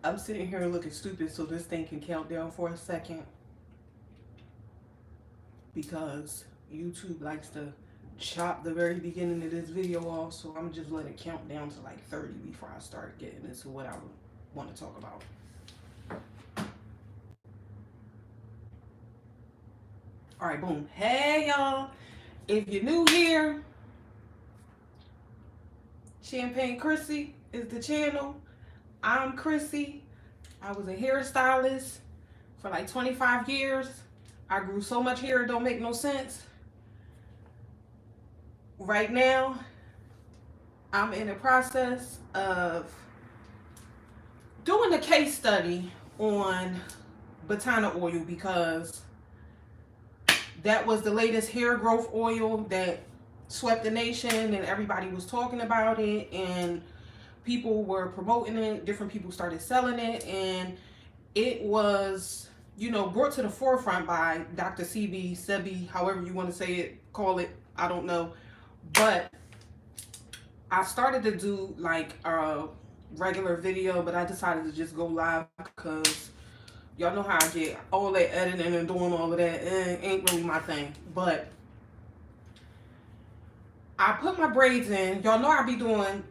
I'm sitting here looking stupid so this thing can count down for a second because YouTube likes to chop the very beginning of this video off, so I'm just letting it count down to like 30 before I start getting into what I want to talk about. All right, boom. Hey, y'all. If you're new here, Champagne Chrissy is the channel. I'm Chrissy. I was a hairstylist for like 25 years. I grew so much hair it don't make no sense. Right now, I'm in the process of doing a case study on Batana oil because that was the latest hair growth oil that swept the nation and everybody was talking about it and people were promoting it. Different people started selling it and it was, brought to the forefront by Dr. Sebi, however you want to say it, call it, I don't know. But I started to do like a regular video, but I decided to just go live because y'all know how I get. All that editing and doing all of that ain't really my thing. But I put my braids in. Y'all know I be doing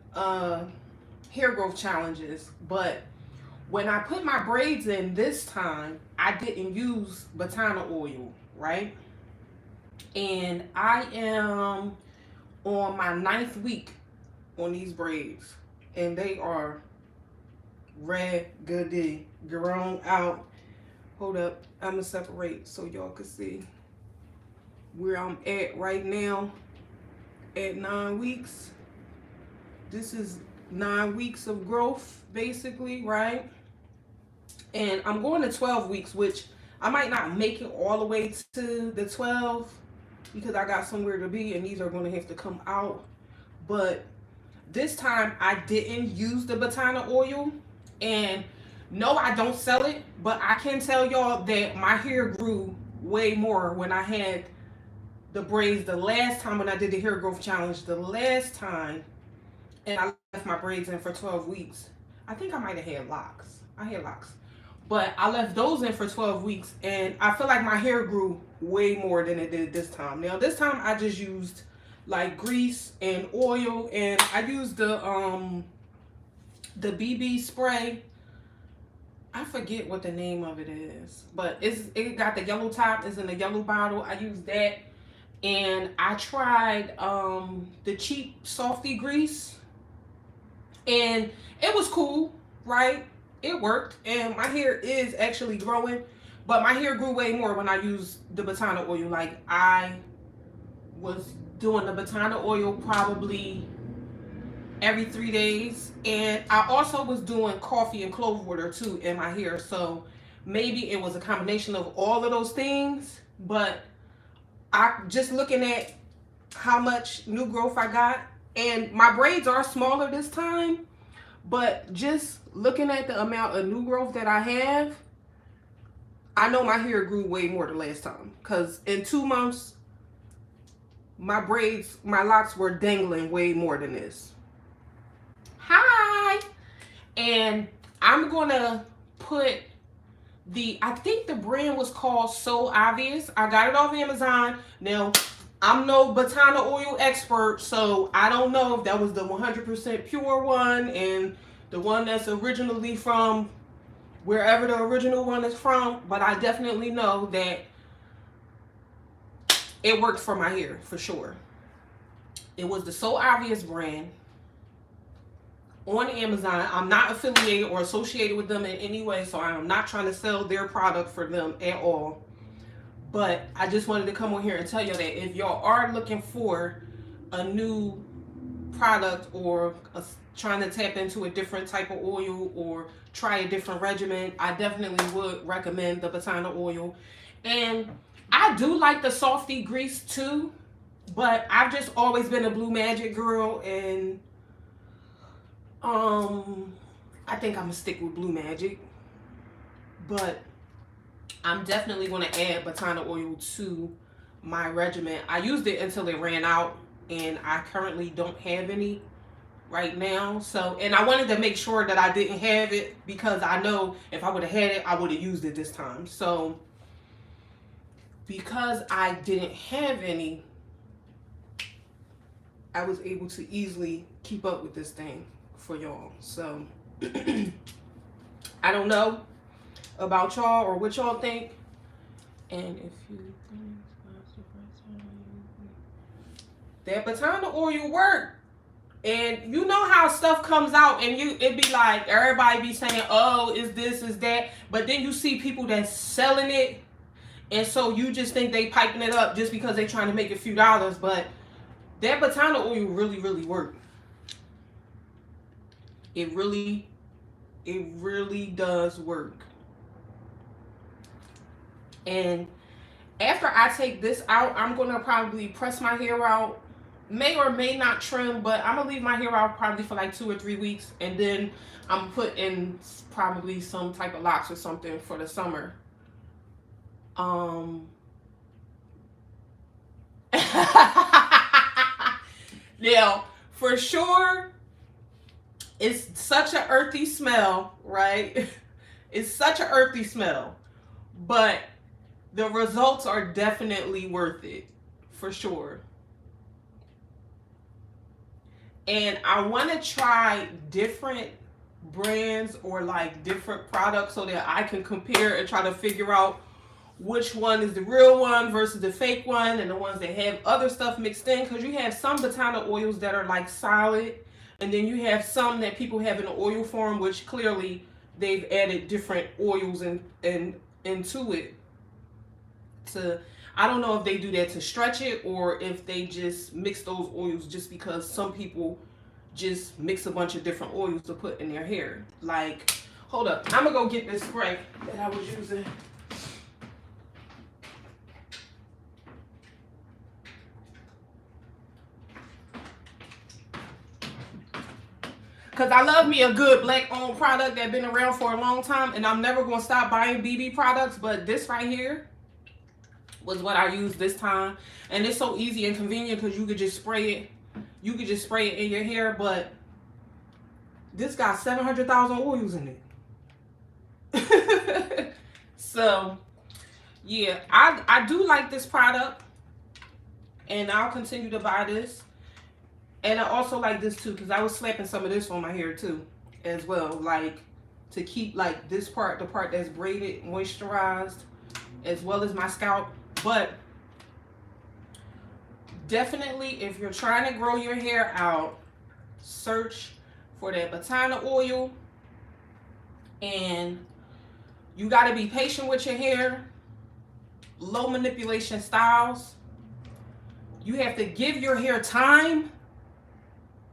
hair growth challenges, but when I put my braids in this time, I didn't use Batana oil, right? And I am on my 9th week on these braids, and they are raggedy, grown out. Hold up, I'm gonna separate so y'all can see where I'm at right now at 9 weeks. This is 9 weeks of growth, basically, right? And I'm going to 12 weeks, which I might not make it all the way to the 12 because I got somewhere to be and these are going to have to come out. But this time I didn't use the Batana oil, and no, I don't sell it, but I can tell y'all that my hair grew way more when I had the braids the last time when I did the hair growth challenge the last time, and I left my braids in for 12 weeks. I think I might have had locks. I had locks. But I left those in for 12 weeks and I feel like my hair grew way more than it did this time. Now this time I just used like grease and oil, and I used the BB spray. I forget what the name of it is, but it got the yellow top. It's in a yellow bottle. I used that, and I tried the cheap softy grease, and it was cool, right? It worked, and my hair is actually growing, but my hair grew way more when I used the Batana oil. Like, I was doing the Batana oil probably every 3 days, and I also was doing coffee and clove water too in my hair, so maybe it was a combination of all of those things. But I just looking at how much new growth I got, and my braids are smaller this time, but just looking at the amount of new growth that I have, I know my hair grew way more the last time. Because in 2 months, my braids, my locks were dangling way more than this. Hi! And I'm going to put I think the brand was called So Obvious. I got it off Amazon. Now, I'm no Batana oil expert, so I don't know if that was the 100% pure one and the one that's originally from wherever the original one is from, but I definitely know that it worked for my hair for sure. It was the So Obvious brand on Amazon. I'm not affiliated or associated with them in any way, so I'm not trying to sell their product for them at all. But I just wanted to come on here and tell you that if y'all are looking for a new product or trying to tap into a different type of oil or try a different regimen, I definitely would recommend the Batana oil. And I do like the softy grease too, but I've just always been a Blue Magic girl, and I think I'm gonna stick with Blue Magic. But I'm definitely going to add Batana oil to my regimen. I used it until it ran out, and I currently don't have any. right now. So, and I wanted to make sure that I didn't have it because I know if I would have had it, I would have used it this time. So, because I didn't have any, I was able to easily keep up with this thing for y'all. So, I don't know about y'all or what y'all think. And if you that Batana oil work, and you know how stuff comes out and it be like everybody be saying, oh, is this, is that, but then you see people that's selling it, and so you just think they piping it up just because they trying to make a few dollars. But that Batana oil really work. It really does work. And after I take this out, I'm gonna probably press my hair out. May or may not trim, but I'm gonna leave my hair out probably for like 2 or 3 weeks, and then I'm put in probably some type of locks or something for the summer. Now, for sure, it's such an earthy smell, right? It's such an earthy smell, but the results are definitely worth it, for sure. And I want to try different brands or like different products so that I can compare and try to figure out which one is the real one versus the fake one, and the ones that have other stuff mixed in. Because you have some Batana oils that are like solid, and then you have some that people have in oil form, which clearly they've added different oils and into it. I don't know if they do that to stretch it or if they just mix those oils just because some people just mix a bunch of different oils to put in their hair. Like, hold up, I'm gonna go get this spray that I was using. Because I love me a good black-owned product that's been around for a long time, and I'm never going to stop buying BB products, but this right here was what I used this time. And it's so easy and convenient because you could just spray it. You could just spray it in your hair, but this got 700,000 oils in it. So, yeah, I do like this product, and I'll continue to buy this. And I also like this too, because I was slapping some of this on my hair too, as well. Like, to keep like this part, the part that's braided, moisturized, as well as my scalp. But definitely, if you're trying to grow your hair out, search for that Batana oil. And you got to be patient with your hair. Low manipulation styles. You have to give your hair time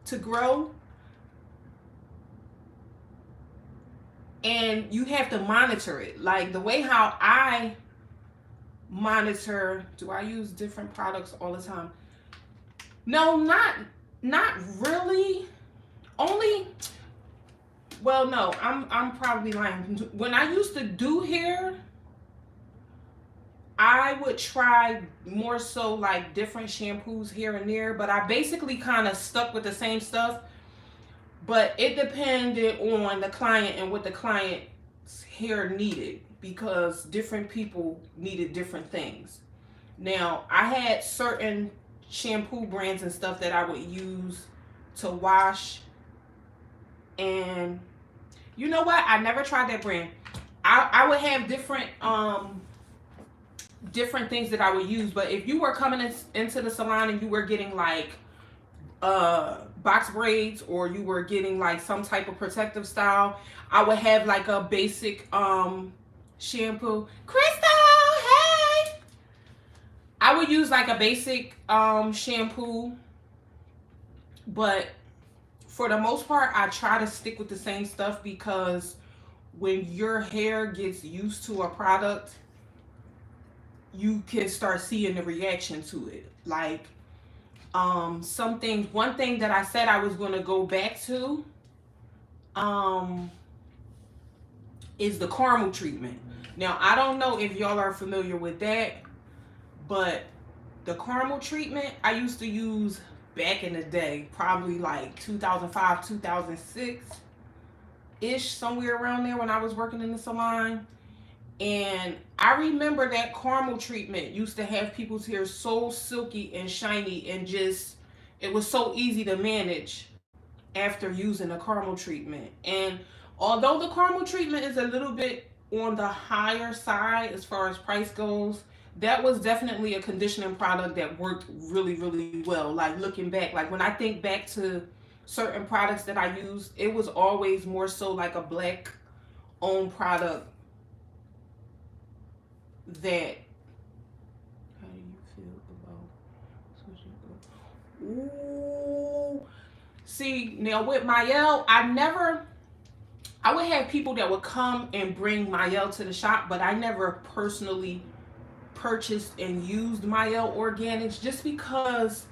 to grow, and you have to monitor it. Like the way how I monitor, do I use different products all the time? No, not really. Only, well, no, I'm probably lying. When I used to do hair, I would try more so like different shampoos here and there, but I basically kind of stuck with the same stuff. But it depended on the client and what the client's hair needed, because different people needed different things. Now, I had certain shampoo brands and stuff that I would use to wash, and you know what? I never tried that brand. I would have different things that I would use, but if you were coming into the salon and you were getting like box braids, or you were getting like some type of protective style, I would have like a basic shampoo. Crystal, hey! I would use like a basic shampoo, but for the most part I try to stick with the same stuff, because when your hair gets used to a product, you can start seeing the reaction to it. Like some things, one thing that I said I was going to go back to is the caramel treatment. Now, I don't know if y'all are familiar with that, but the caramel treatment, I used to use back in the day, probably like 2005, 2006 ish, somewhere around there when I was working in the salon. And I remember that caramel treatment used to have people's hair so silky and shiny, and just, it was so easy to manage after using a caramel treatment. And although the caramel treatment is a little bit on the higher side as far as price goes, that was definitely a conditioning product that worked really, really well. Like looking back, like when I think back to certain products that I used, it was always more so like a black owned product that. How do you feel about switching? Ooh. See, now with Mayel, I would have people that would come and bring Mayel to the shop, but I never personally purchased and used Mayel Organics, just because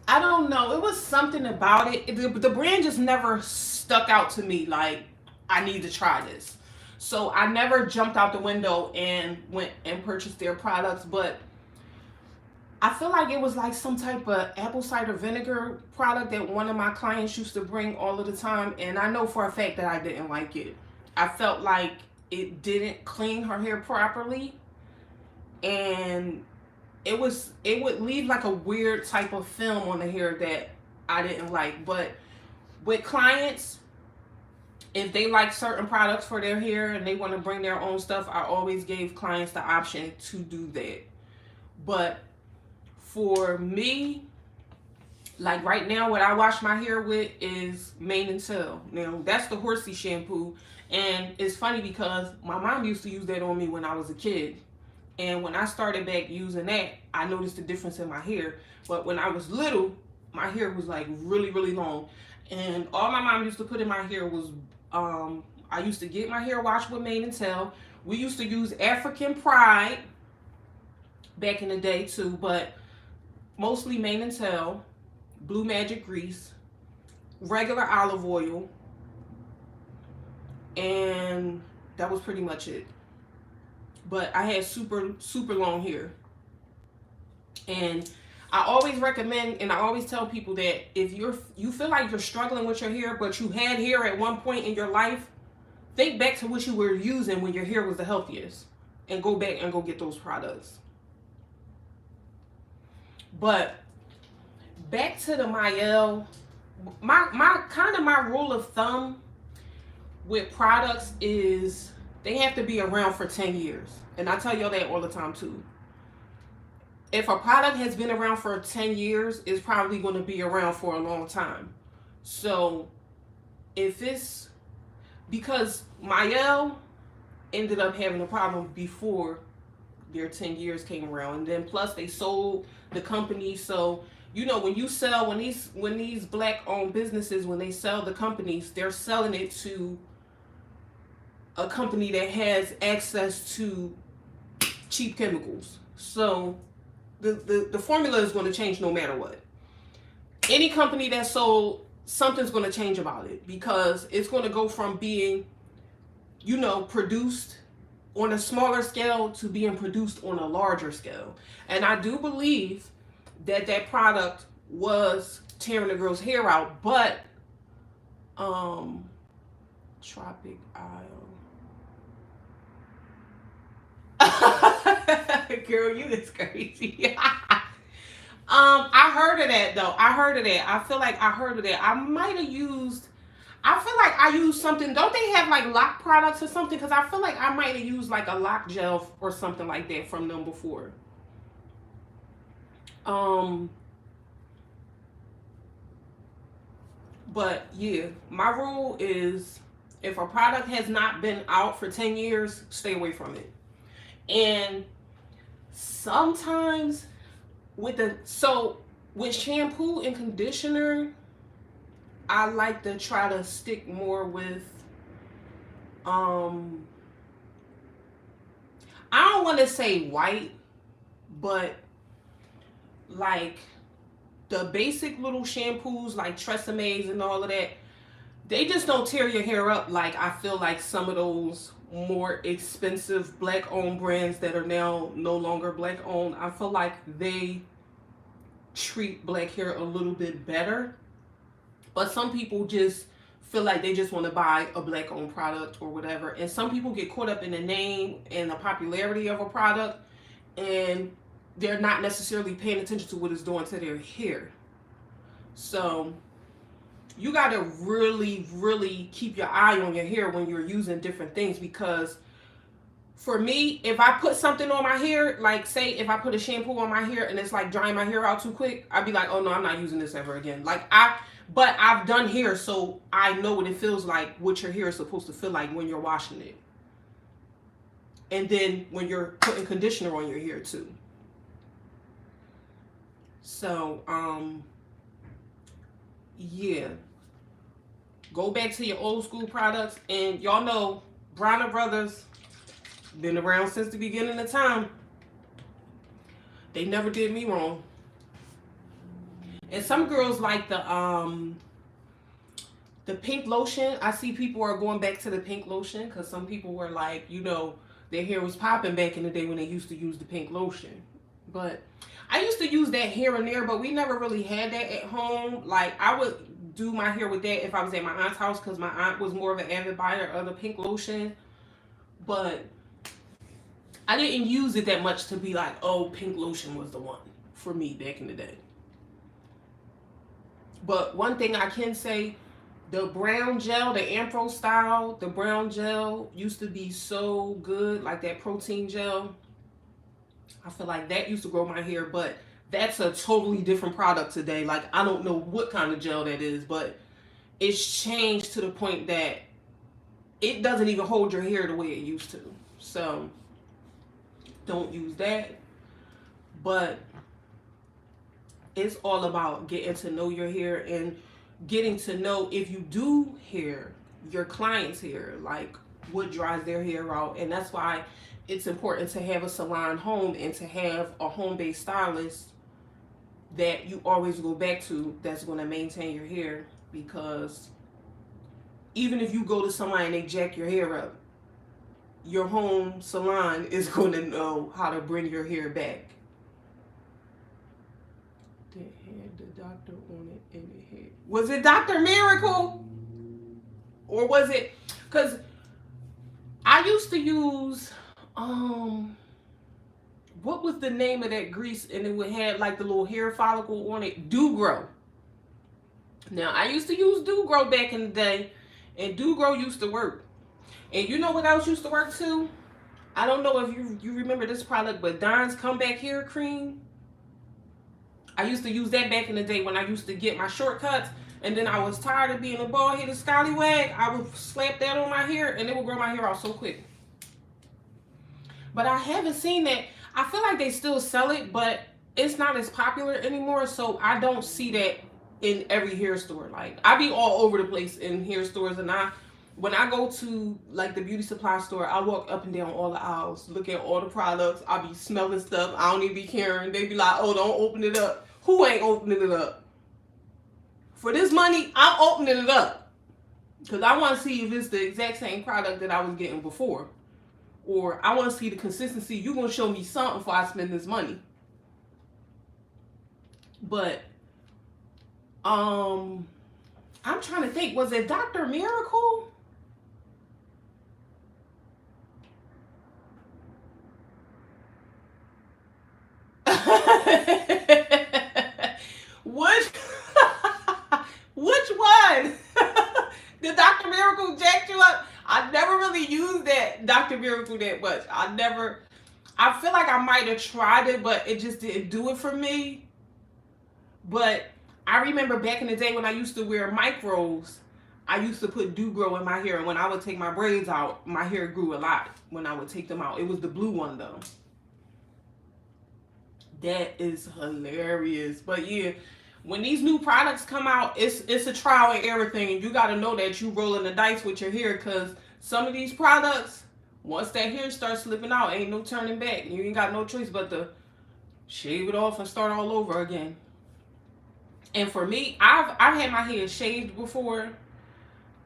I don't know, it was something about it. The brand just never stuck out to me like I need to try this. So I never jumped out the window and went and purchased their products, but I feel like it was like some type of apple cider vinegar product that one of my clients used to bring all of the time, and I know for a fact that I didn't like it. I felt like it didn't clean her hair properly, and it would leave like a weird type of film on the hair that I didn't like. But with clients, if they like certain products for their hair and they want to bring their own stuff, I always gave clients the option to do that. But for me, like right now, what I wash my hair with is Mane and Tail. Now, that's the horsey shampoo. And it's funny because my mom used to use that on me when I was a kid. And when I started back using that, I noticed a difference in my hair. But when I was little, my hair was like really, really long. And all my mom used to put in my hair was, I used to get my hair washed with Mane and Tail. We used to use African Pride back in the day too, but mostly Mane and Tail, Blue Magic Grease, regular olive oil, and that was pretty much it. But I had super, super long hair. And I always recommend, and I always tell people that if you feel like you're struggling with your hair, but you had hair at one point in your life, think back to what you were using when your hair was the healthiest, and go back and go get those products. But back to the Mayel, my rule of thumb with products is they have to be around for 10 years. And I tell y'all that all the time too. If a product has been around for 10 years, it's probably going to be around for a long time. So if it's, because Mayel ended up having a problem before their 10 years came around, and then plus they sold the company. So you know, when you sell, when these black owned businesses, when they sell the companies, they're selling it to a company that has access to cheap chemicals. So the formula is going to change no matter what. Any company that sold, something's going to change about it, because it's going to go from being, you know, produced on a smaller scale to being produced on a larger scale. And I do believe that that product was tearing the girl's hair out, but Tropic Isle. Girl, you is crazy. I heard of that though. I heard of that. I feel like I heard of that. I might have used, I feel like I used something. Don't they have like lock products or something? Because I feel like I might have used like a lock gel or something like that from them before. But yeah, my rule is if a product has not been out for 10 years, stay away from it. And sometimes with shampoo and conditioner, I like to try to stick more with I don't want to say white, but like the basic little shampoos like Treseme's and all of that, they just don't tear your hair up like I feel like some of those more expensive black owned brands that are now no longer black owned. I feel like they treat black hair a little bit better. But some people just feel like they just want to buy a black owned product or whatever. And some people get caught up in the name and the popularity of a product, and they're not necessarily paying attention to what it's doing to their hair. So you got to really, really keep your eye on your hair when you're using different things, because for me, if I put something on my hair, like say if I put a shampoo on my hair and it's like drying my hair out too quick, I'd be like, oh no, I'm not using this ever again. But I've done hair, so I know what it feels like, what your hair is supposed to feel like when you're washing it. And then when you're putting conditioner on your hair too. So, yeah. Go back to your old school products. And y'all know, Bronner Brothers been around since the beginning of time. They never did me wrong. And some girls like the pink lotion. I see people are going back to the pink lotion because some people were like, you know, their hair was popping back in the day when they used to use the pink lotion. But I used to use that here and there, but we never really had that at home. Like, I would do my hair with that if I was at my aunt's house because my aunt was more of an avid buyer of the pink lotion. But I didn't use it that much to be like, oh, pink lotion was the one for me back in the day. But one thing I can say, the brown gel, the Ampro style, the brown gel used to be so good, like that protein gel. I feel like that used to grow my hair, but that's a totally different product today. Like, I don't know what kind of gel that is, but it's changed to the point that it doesn't even hold your hair the way it used to. So don't use that. But it's all about getting to know your hair and getting to know, if you do hair, your client's hair, like what dries their hair out. And that's why it's important to have a salon home and to have a home-based stylist that you always go back to that's going to maintain your hair. Because even if you go to somebody and they jack your hair up, your home salon is going to know how to bring your hair back. They had the doctor on it in the head. Was it Dr. Miracle? Or was it, because I used to use, what was the name of that grease, and it would have like the little hair follicle on it? Do Grow. Now, I used to use Do Grow back in the day, and Do Grow used to work. And you know what else used to work too? I don't know if you remember this product, but Dawn's Comeback Hair Cream. I used to use that back in the day when I used to get my shortcuts, and then I was tired of being a bald-headed scallywag. I would slap that on my hair, and it would grow my hair out so quick. But I haven't seen that. I feel like they still sell it, but it's not as popular anymore, so I don't see that in every hair store. Like, I be all over the place in hair stores, and when I go to like the beauty supply store, I walk up and down all the aisles, look at all the products. I be smelling stuff. I don't even be caring. They be like, oh, don't open it up. Who ain't opening it up? For this money, I'm opening it up. Because I want to see if it's the exact same product that I was getting before. Or I want to see the consistency. You're going to show me something before I spend this money. But, I'm trying to think. Was it Dr. Miracle? Which one? Did Dr. Miracle jack you up? I never really used that Dr. Miracle that much. I feel like I might have tried it, but it just didn't do it for me. But I remember back in the day when I used to wear micros, I used to put Do Grow in my hair, and when I would take my braids out, my hair grew a lot when I would take them out. It was the blue one though. That is hilarious. But yeah, when these new products come out, it's a trial and error thing, and you got to know that you rolling the dice with your hair, because some of these products, once that hair starts slipping out, ain't no turning back. You ain't got no choice but to shave it off and start all over again. And for me, I've had my hair shaved before.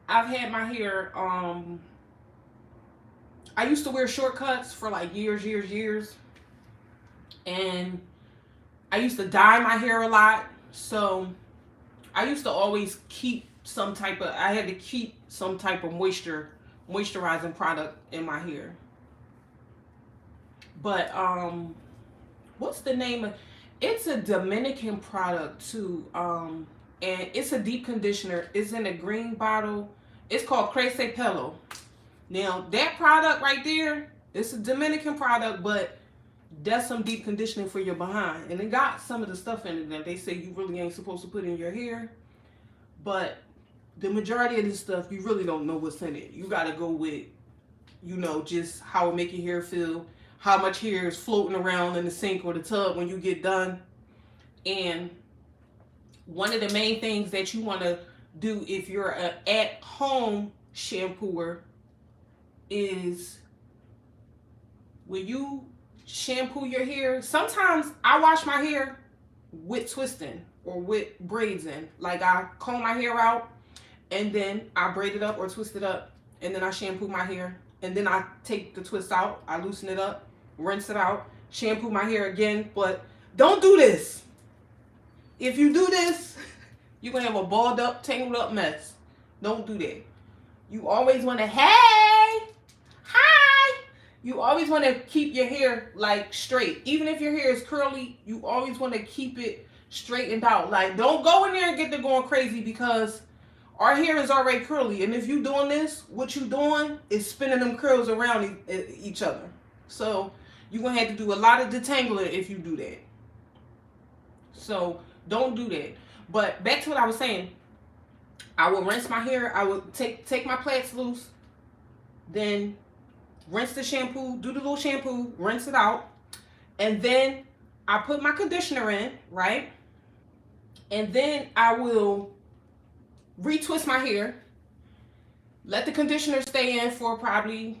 I've had my hair, I used to wear shortcuts for like years. And I used to dye my hair a lot, so I used to always keep some type of, I had to keep some type of moisturizing product in my hair. But what's the name of, it's a Dominican product too. And it's a deep conditioner. It's in a green bottle. It's called Crece Pelo. Now that product right there, it's a Dominican product, but that's some deep conditioning for your behind. And it got some of the stuff in it that they say you really ain't supposed to put in your hair. But the majority of this stuff, you really don't know what's in it. You gotta go with, you know, just how it make your hair feel, how much hair is floating around in the sink or the tub when you get done. And one of the main things that you want to do if you're an at-home shampooer is when you shampoo your hair, sometimes I wash my hair with twisting or with braids in. Like I comb my hair out and then I braid it up or twist it up and then I shampoo my hair and then I take the twist out, I loosen it up, rinse it out, shampoo my hair again. But don't do this. If you do this, you're going to have a balled up, tangled up mess. Don't do that. You always want to, hey, hi. You always want to keep your hair like straight. Even if your hair is curly, you always want to keep it straightened out. Like don't go in there and get to going crazy because our hair is already curly. And if you doing this, what you doing is spinning them curls around each other. So you're going to have to do a lot of detangling if you do that. So don't do that. But back to what I was saying. I will rinse my hair. I will take my plaits loose. Then rinse the shampoo. Do the little shampoo. Rinse it out. And then I put my conditioner in, right? And then I will retwist my hair. Let the conditioner stay in for probably,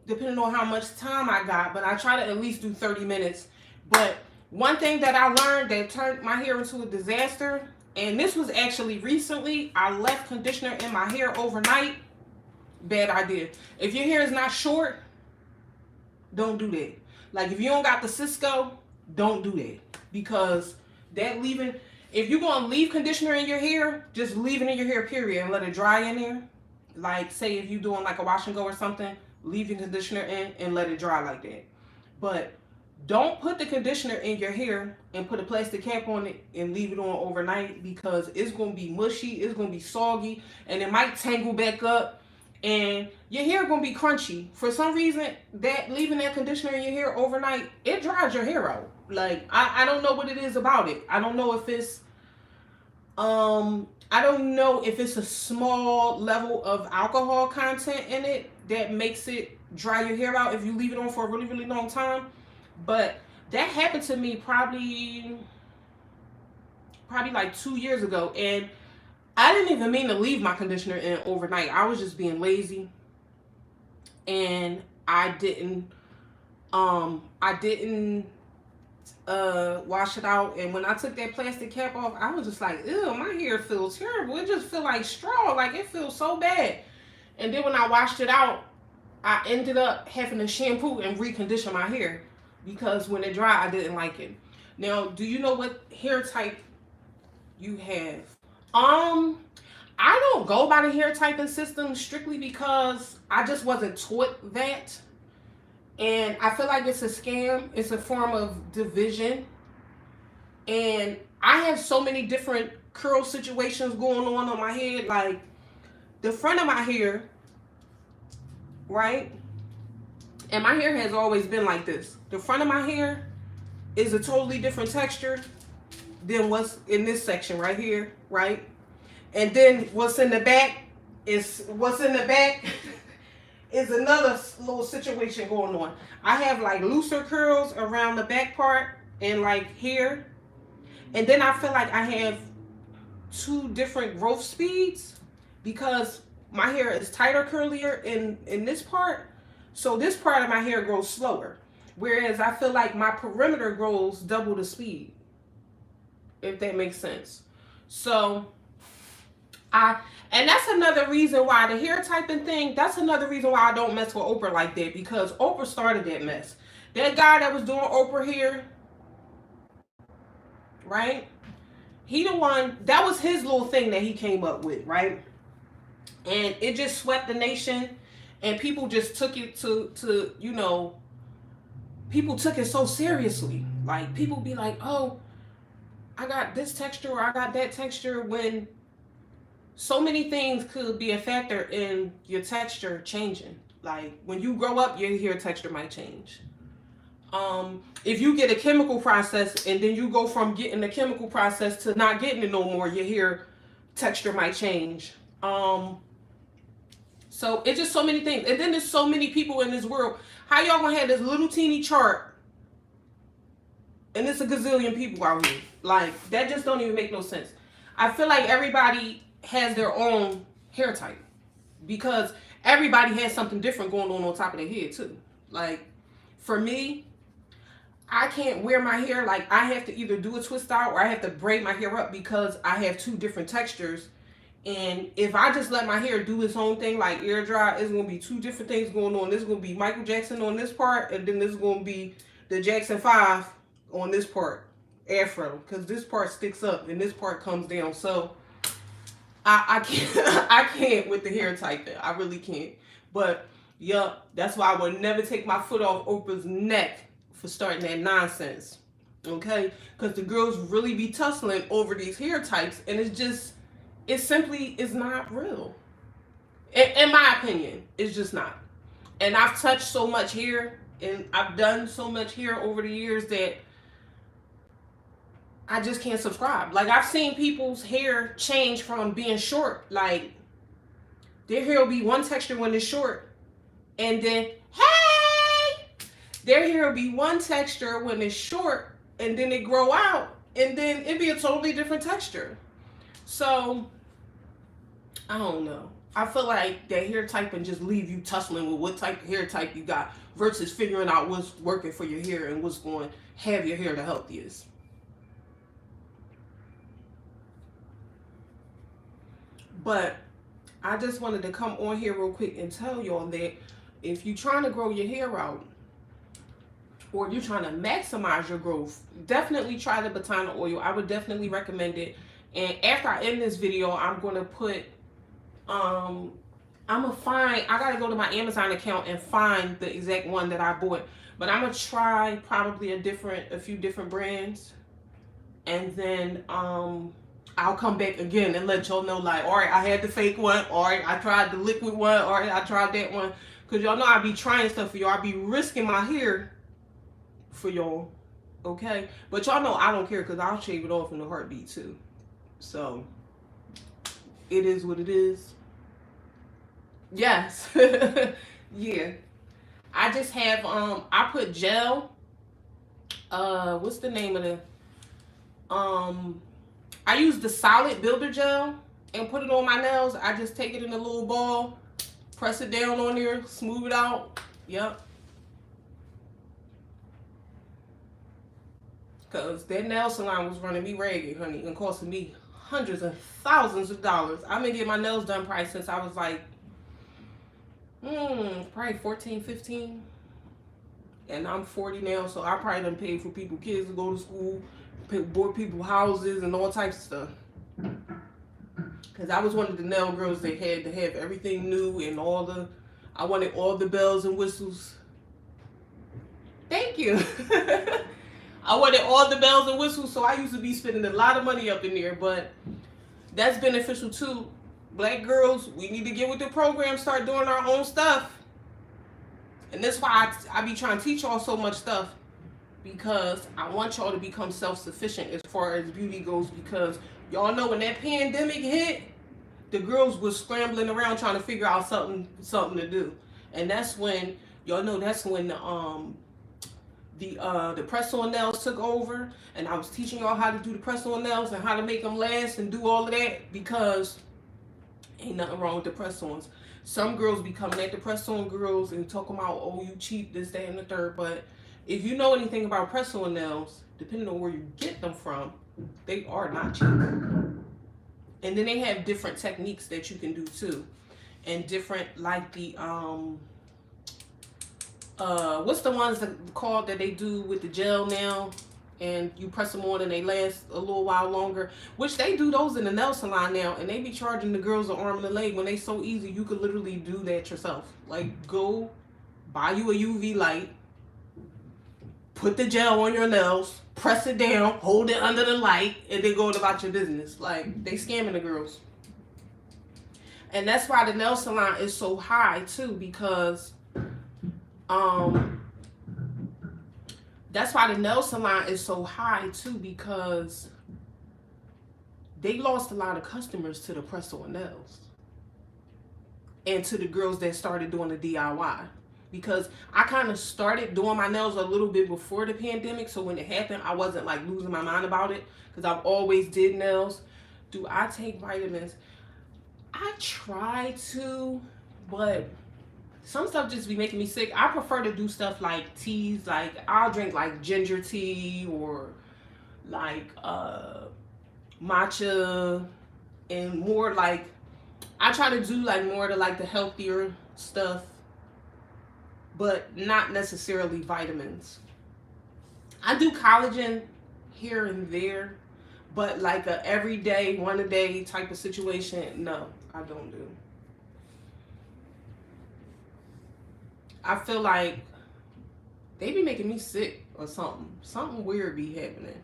depending on how much time I got, but I try to at least do 30 minutes. But one thing that I learned that turned my hair into a disaster, and this was actually recently, I left conditioner in my hair overnight. Bad idea. If your hair is not short, don't do that. Like if you don't got the Cisco, don't do that. Because that leaving, if you're going to leave conditioner in your hair, just leave it in your hair, period, and let it dry in there. Like say if you're doing like a wash and go or something, leave your conditioner in and let it dry like that. But don't put the conditioner in your hair and put a plastic cap on it and leave it on overnight because it's going to be mushy, it's going to be soggy, and it might tangle back up and your hair going to be crunchy. For some reason, that leaving that conditioner in your hair overnight, it dries your hair out. Like, I don't know what it is about it. I don't know if it's, I don't know if it's a small level of alcohol content in it that makes it dry your hair out if you leave it on for a really, really long time. But that happened to me probably like 2 years ago, and I didn't even mean to leave my conditioner in overnight. I was just being lazy, and I didn't wash it out. And when I took that plastic cap off, I was just like, ew, my hair feels terrible. It just feels like straw. Like it feels so bad. And then when I washed it out, I ended up having to shampoo and recondition my hair. Because when it dried, I didn't like it. Now, do you know what hair type you have? I don't go by the hair typing system strictly because I just wasn't taught that. And I feel like it's a scam. It's a form of division. And I have so many different curl situations going on my head. Like the front of my hair, right? And my hair has always been like this. The front of my hair is a totally different texture than what's in this section right here, right? And then what's in the back is is another little situation going on. I have like looser curls around the back part and like here. And then I feel like I have two different growth speeds because my hair is tighter, curlier in this part. So this part of my hair grows slower. Whereas I feel like my perimeter grows double the speed. If that makes sense. So and that's another reason why the hair typing thing, that's another reason why I don't mess with Oprah like that. Because Oprah started that mess. That guy that was doing Oprah hair, right? He the one, that was his little thing that he came up with, right? And it just swept the nation, and people just took it to you know, people took it so seriously. Like, people be like, oh, I got this texture or I got that texture, when so many things could be a factor in your texture changing. Like, when you grow up, your hair texture might change. If you get a chemical process and then you go from getting the chemical process to not getting it no more, your hair texture might change. So it's just so many things. And then there's so many people in this world. How y'all gonna have this little teeny chart and it's a gazillion people out here? Like, that just don't even make no sense. I feel like everybody has their own hair type, because everybody has something different going on top of their head too. Like, for me, I can't wear my hair, like, I have to either do a twist out or I have to braid my hair up, because I have two different textures. And if I just let my hair do its own thing, like air dry, it's going to be two different things going on. This is going to be Michael Jackson on this part, and then this is going to be the Jackson 5 on this part, afro, because this part sticks up and this part comes down. So I can't I can't with the hair type thing. I really can't. But yeah, that's why I would never take my foot off Oprah's neck for starting that nonsense. Okay? Because the girls really be tussling over these hair types, and it simply is not real. In my opinion, it's just not. And I've touched so much hair, and I've done so much hair over the years, that I just can't subscribe. Like, I've seen people's hair change from being short. Like, their hair will be one texture when it's short, and then, hey! Their hair will be one texture when it's short, and then it grow out, and then it be a totally different texture. So, I don't know. I feel like that hair type and just leave you tussling with what type of hair type you got, versus figuring out what's working for your hair and what's going to have your hair the healthiest. But I just wanted to come on here real quick and tell y'all that if you're trying to grow your hair out, or you're trying to maximize your growth, definitely try the Batana oil. I would definitely recommend it. And after I end this video, I'm going to put, I gotta go to my Amazon account and find the exact one that I bought. But I'm gonna try probably a few different brands, and then I'll come back again and let y'all know, like, all right, I had the fake one, all right, I tried the liquid one, all right, I tried that one. Because y'all know I be trying stuff for y'all. I be risking my hair for y'all, okay? But y'all know I don't care, because I'll shave it off in a heartbeat too. So, it is what it is. Yes. Yeah. I just have, I put gel, what's the name of the, I use the solid builder gel and put it on my nails. I just take it in a little ball, press it down on there, smooth it out. Yep. Because that nail salon was running me ragged, honey, and costing me hundreds of thousands of dollars. I've been getting my nails done probably since I was like, probably 14, 15. And I'm 40 now, so I probably done paid for people, kids to go to school, bought people houses and all types of stuff. Because I was one of the nail girls that had to have everything new and I wanted all the bells and whistles. Thank you. I wanted all the bells and whistles, so I used to be spending a lot of money up in there, but that's beneficial too. Black girls, we need to get with the program, start doing our own stuff. And that's why I be trying to teach y'all so much stuff, because I want y'all to become self-sufficient as far as beauty goes, because y'all know when that pandemic hit, the girls was scrambling around trying to figure out something to do. And that's when, y'all know, that's when the press-on nails took over, and I was teaching y'all how to do the press-on nails and how to make them last and do all of that, because ain't nothing wrong with the press-ons. Some girls be coming at the press-on girls and talking about, oh, you cheap, this, that, and the third. But if you know anything about press-on nails, depending on where you get them from, they are not cheap. And then they have different techniques that you can do too, and different, like the what's the ones that called that they do with the gel nail and you press them on and they last a little while longer, which they do those in the nail salon now, and they be charging the girls an arm and a leg when they so easy. You could literally do that yourself. Like, go buy you a UV light, put the gel on your nails, press it down, hold it under the light, and then go about your business. Like, they scamming the girls. And that's why the nail salon is so high too, because that's why the nail salon is so high too, because they lost a lot of customers to the press-on nails and to the girls that started doing the DIY. Because I kind of started doing my nails a little bit before the pandemic, so when it happened, I wasn't like losing my mind about it, because I've always did nails. Do I take vitamins? I try to, but some stuff just be making me sick. I prefer to do stuff like teas. Like, I'll drink like ginger tea or like matcha, and more like, I try to do like more to like the healthier stuff, but not necessarily vitamins. I do collagen here and there, but like a everyday, one a day type of situation, no, I don't do. I feel like they be making me sick or something. Something weird be happening.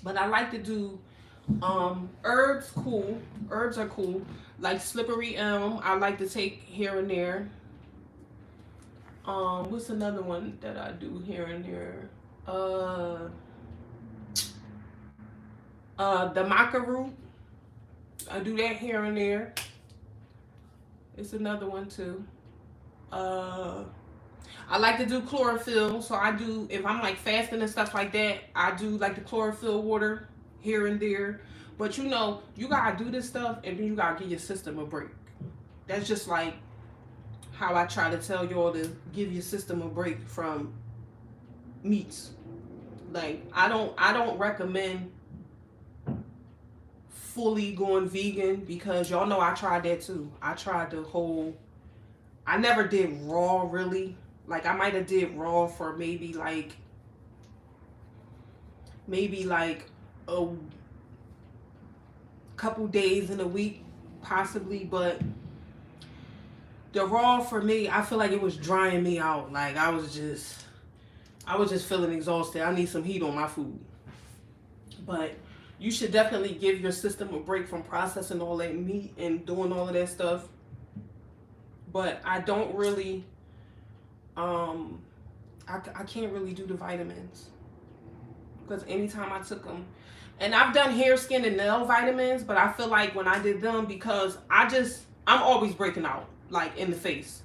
But I like to do herbs. Cool. Herbs are cool. Like slippery elm, I like to take here and there. What's another one that I do here and there? The maca root, I do that here and there. It's another one too. I like to do chlorophyll, so I do, if I'm like fasting and stuff like that, I do like the chlorophyll water here and there. But you know, you gotta do this stuff and then you gotta give your system a break. That's just like how I try to tell y'all to give your system a break from meats. Like, I don't recommend fully going vegan, because y'all know I tried that too. I tried the whole, I never did raw really. Like, I might have did raw for maybe like a couple days in a week possibly, but the raw for me, I feel like it was drying me out. Like, I was just feeling exhausted. I need some heat on my food. But you should definitely give your system a break from processing all that meat and doing all of that stuff. But I don't really, I can't really do the vitamins, because anytime I took them, and I've done hair, skin, and nail vitamins, but I feel like when I did them, because I'm always breaking out, like in the face,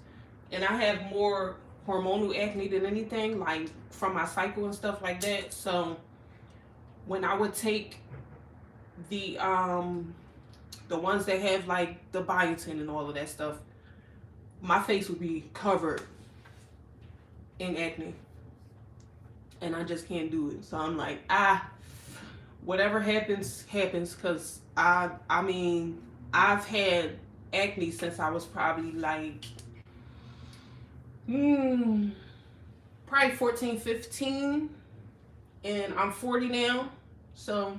and I have more hormonal acne than anything, like from my cycle and stuff like that. So when I would take the ones that have like the biotin and all of that stuff, my face would be covered in acne, and I just can't do it. So I'm like, whatever happens, because I mean, I've had acne since I was probably like probably 14, 15, and I'm 40 now. So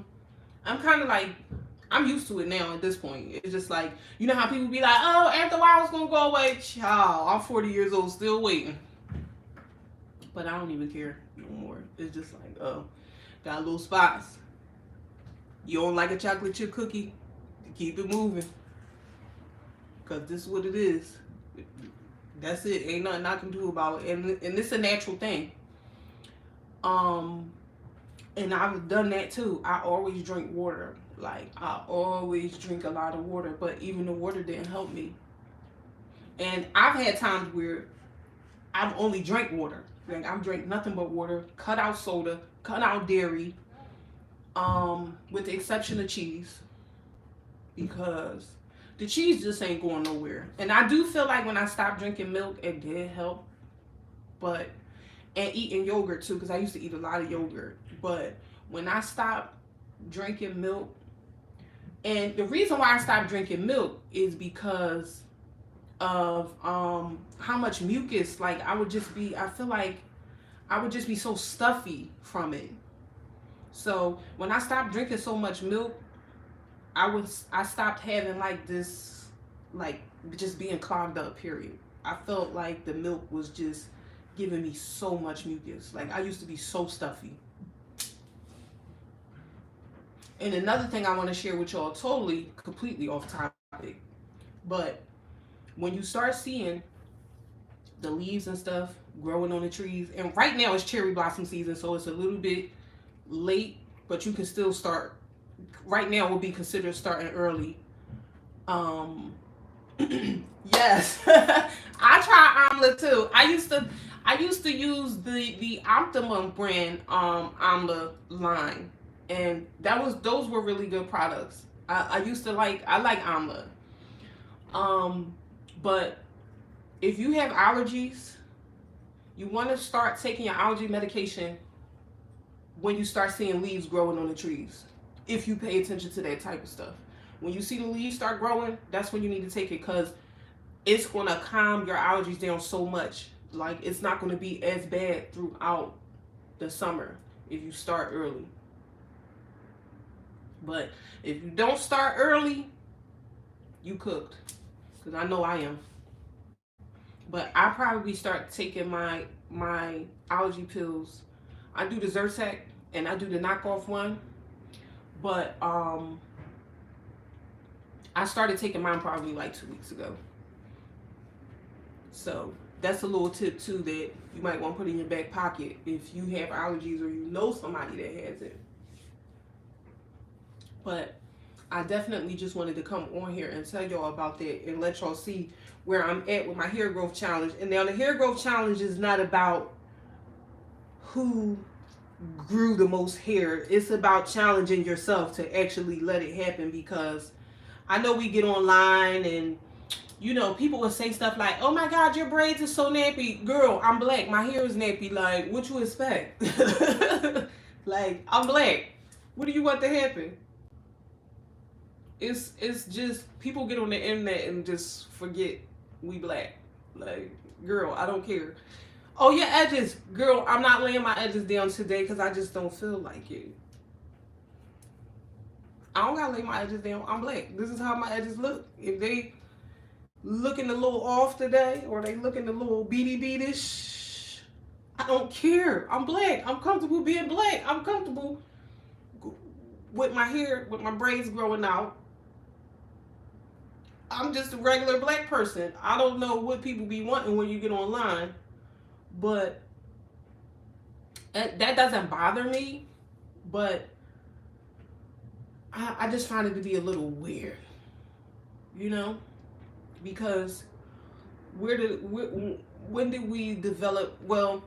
I'm kind of like, I'm used to it now at this point. It's just like, you know how people be like, oh, after a while it's gonna go away. Child, I'm 40 years old, still waiting. But I don't even care no more. It's just like, oh, got little spots. You don't like a chocolate chip cookie? Keep it moving, because this is what it is. That's it. Ain't nothing I can do about it. And it's a natural thing. And I've done that too. I always drink water. Like, I always drink a lot of water, but even the water didn't help me. And I've had times where I've only drank water. Like, I've drank nothing but water, cut out soda, cut out dairy, with the exception of cheese, because the cheese just ain't going nowhere. And I do feel like when I stopped drinking milk, it did help. But, and eating yogurt too, because I used to eat a lot of yogurt. But when I stopped drinking milk, and the reason why I stopped drinking milk is because of how much mucus, like, I would just be, I feel like I would just be so stuffy from it. So when I stopped drinking so much milk, I stopped having like this, like, just being clogged up, period. I felt like the milk was just giving me so much mucus. Like, I used to be so stuffy. And another thing I want to share with y'all, totally completely off topic, but when you start seeing the leaves and stuff growing on the trees, and right now it's cherry blossom season, so it's a little bit late, but you can still start. Right now will be considered starting early. um yes. I try amla too. I used to use the Optimum brand amla line, and those were really good products. I like amla. um but if you have allergies, you want to start taking your allergy medication when you start seeing leaves growing on the trees. If you pay attention to that type of stuff, when you see the leaves start growing, that's when you need to take it, because it's going to calm your allergies down so much. Like, it's not going to be as bad throughout the summer if you start early. But if you don't start early, you cooked, because I know I am. But I probably start taking my allergy pills. I do the Zyrtec and I do the knockoff one, but I started taking mine probably like 2 weeks ago. So that's a little tip too that you might want to put in your back pocket if you have allergies or you know somebody that has it. But I definitely just wanted to come on here and tell y'all about that and let y'all see where I'm at with my hair growth challenge. And now the hair growth challenge is not about who grew the most hair. It's about challenging yourself to actually let it happen, because I know we get online and people will say stuff like, "Oh my God, your braids are so nappy." Girl, I'm black. My hair is nappy. Like, what you expect? Like, I'm black. What do you want to happen? It's just people get on the internet and just forget we black. Like, girl, I don't care. Oh, your edges, girl. I'm not laying my edges down today because I just don't feel like it. I don't gotta lay my edges down. I'm black. This is how my edges look. If they looking a little off today, or they looking a little beady beadish, I don't care. I'm black. I'm comfortable being black. I'm comfortable with my hair, with my braids growing out. I'm just a regular black person. I don't know what people be wanting when you get online, but that doesn't bother me. But I just find it to be a little weird, because when did we develop? Well,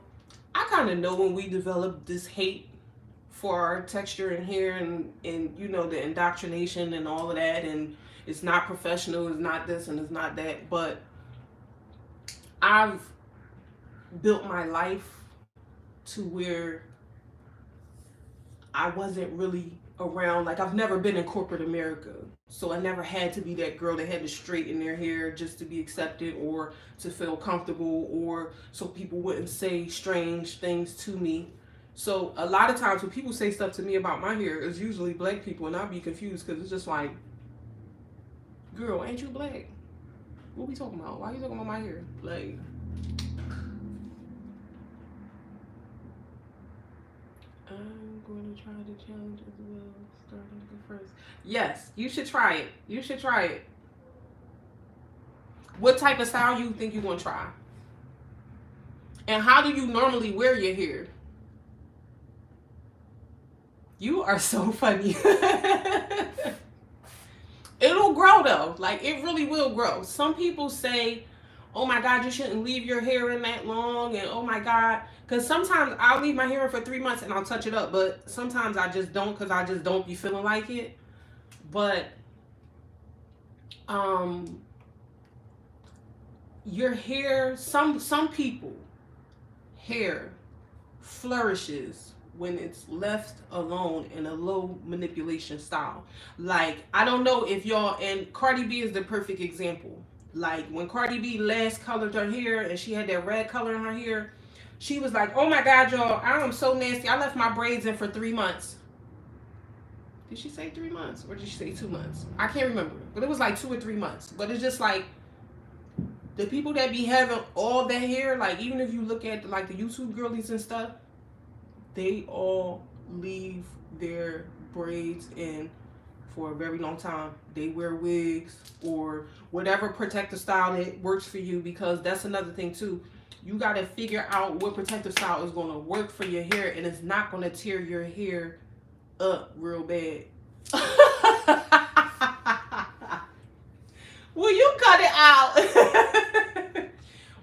I kind of know when we developed this hate for our texture and hair, and the indoctrination and all of that, and it's not professional, it's not this and it's not that. But I've built my life to where I wasn't really around, like, I've never been in corporate America, so I never had to be that girl that had to straighten their hair just to be accepted or to feel comfortable, or so people wouldn't say strange things to me. So a lot of times when people say stuff to me about my hair, it's usually black people, and I'll be confused because it's just like, girl, ain't you black? What we talking about? Why are you talking about my hair? Like, I'm going to try the challenge as well, starting the first. Yes, you should try it. You should try it. What type of style you think you're going to try? And how do you normally wear your hair? You are so funny. It'll grow though. Like, it really will grow. Some people say, "Oh my God, you shouldn't leave your hair in that long," and "Oh my God," because sometimes I'll leave my hair in for 3 months and I'll touch it up, but sometimes I just don't, because I just don't be feeling like it. But your hair, some people hair flourishes when it's left alone in a low manipulation style. Like, I don't know if y'all, and Cardi B is the perfect example. Like, when Cardi B last colored her hair and she had that red color in her hair, She was like, oh my God, y'all, I am so nasty. I left my braids in for 3 months. Did she say 3 months or did she say 2 months? I can't remember, but it was like 2 or 3 months. But it's just like the people that be having all that hair, like even if you look at like the YouTube girlies and stuff, they all leave their braids in for a very long time. They wear wigs or whatever protective style that works for you, because that's another thing too. You got to figure out what protective style is going to work for your hair and it's not going to tear your hair up real bad. Will you cut it out?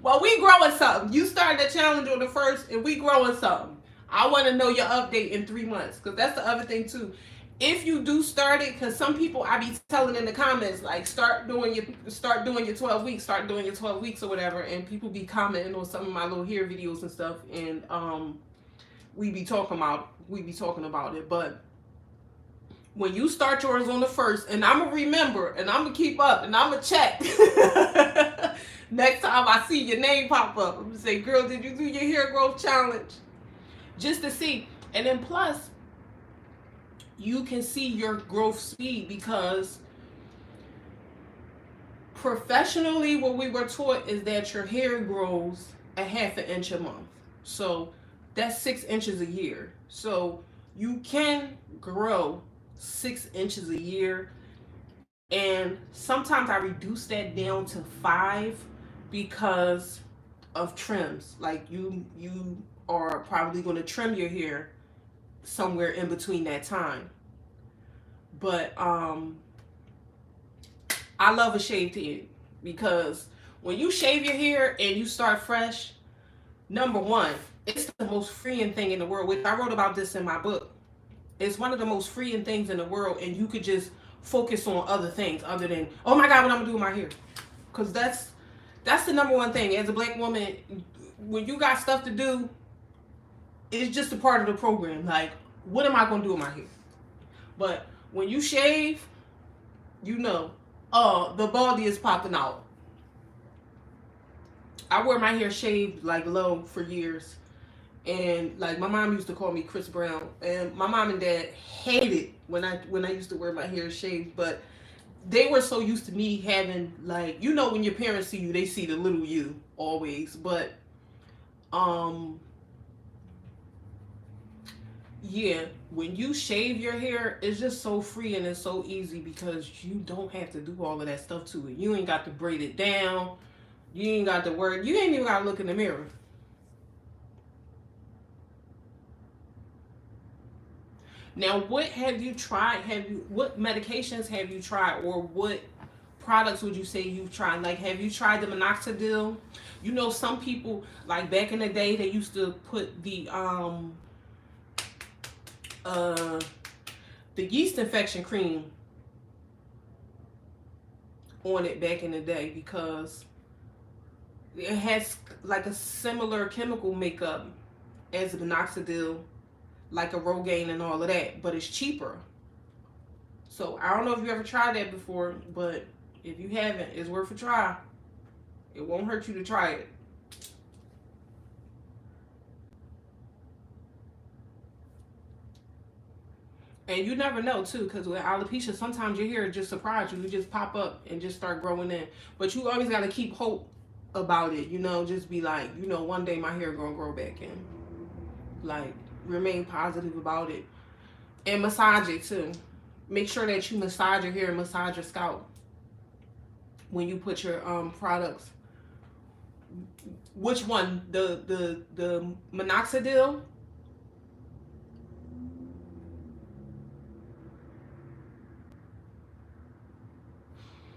Well, we growing something. You started the challenge on the 1st and we growing something. I want to know your update in 3 months, because that's the other thing too. If you do start it, because some people I be telling in the comments, like start doing your 12 weeks, start doing your 12 weeks or whatever, and people be commenting on some of my little hair videos and stuff, and we be talking about it. But when you start yours on the 1st, and I'm gonna remember, and I'm gonna keep up, and I'm gonna check. Next time I see your name pop up, I'm gonna say, girl, did you do your hair growth challenge? Just to see. And then plus, you can see your growth speed, because professionally what we were taught is that your hair grows a ½ inch a month. So that's 6 inches a year. So you can grow 6 inches a year. And sometimes I reduce that down to 5 because of trims. Like you are probably going to trim your hair somewhere in between that time. But I love a shaved head, because when you shave your hair and you start fresh, number one, it's the most freeing thing in the world. I wrote about this in my book. It's one of the most freeing things in the world, and you could just focus on other things other than, oh my God, what I'm gonna do with my hair. Because that's the number one thing as a black woman. When you got stuff to do, it's just a part of the program. Like, what am I gonna do with my hair? But when you shave, you know, the baldy is popping out. I wore my hair shaved like low for years. And like my mom used to call me Chris Brown, and my mom and dad hated when I used to wear my hair shaved, but they were so used to me having, like, you know, when your parents see you, they see the little you always. But yeah, when you shave your hair, it's just so free and it's so easy, because you don't have to do all of that stuff to it. You ain't got to braid it down. You ain't got to worry. You ain't even got to look in the mirror. Now, what have you tried? What medications have you tried, or what products would you say you've tried? Like, have you tried the minoxidil? You know, some people, like back in the day, they used to put the yeast infection cream on it back in the day, because it has like a similar chemical makeup as the minoxidil, like a Rogaine and all of that, but it's cheaper. So I don't know if you ever tried that before, but if you haven't, it's worth a try. It won't hurt you to try it. And you never know too, because with alopecia, sometimes your hair just surprise you. You just pop up and just start growing in. But you always got to keep hope about it, you know, just be like, you know, one day my hair gonna grow back in. Like, remain positive about it. And massage it too. Make sure that you massage your hair and massage your scalp when you put your products. Which one? The minoxidil?